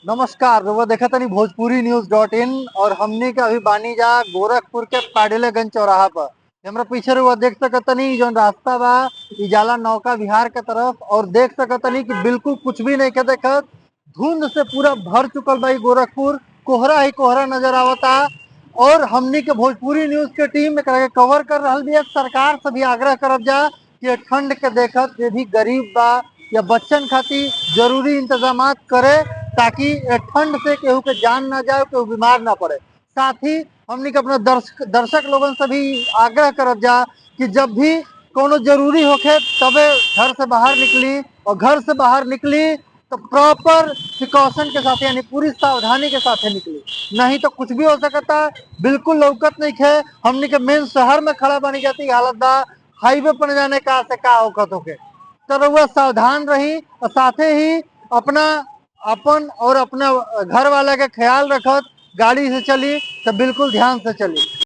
नमस्कार। वो देखा तनी भोजपुरी न्यूज.इन और हमनी के अभी बानी जा गोरखपुर के पाडेलेगंज चौराहा पर। हमरा पीछे वो देख सकतनी जो रास्ता बा इ जाला नौका विहार के तरफ और देख सकतनी कि बिल्कुल कुछ भी नहीं के देखत। धुंध से पूरा भर चुकल बा इ गोरखपुर, कोहरा ही कोहरा नजर आवता। और हमनी के भोजपुरी न्यूज के टीम एकरा के कवर कर रहल बिया। सरकार से भी आग्रह करब जा कि ये ठंड के देखत जे भी गरीब बा या बच्चन खातिर जरूरी इंतजामात करे, ताकि ये ठंड से केहू के जान ना जाए, केहू बीमार ना पड़े। साथ ही हमनी के अपना दर्शक लोगन से भी आग्रह करब जा कि जब भी कोनो जरूरी होखे तबे घर से बाहर निकली, और घर से बाहर निकली तो प्रॉपर प्रिकॉशन के साथ यानी पूरी सावधानी के साथ निकली, नहीं तो कुछ भी हो सकता है। बिल्कुल लौकत नहीं है, हमनी के मेन शहर में खड़ा बनी जाती हालत बा, हाईवे पर जाने का से का औकत होके। तो रउआ सावधान रही और साथे ही अपना अपन और अपना घर वाला के ख्याल रखत गाड़ी से चली तो बिल्कुल ध्यान से चली।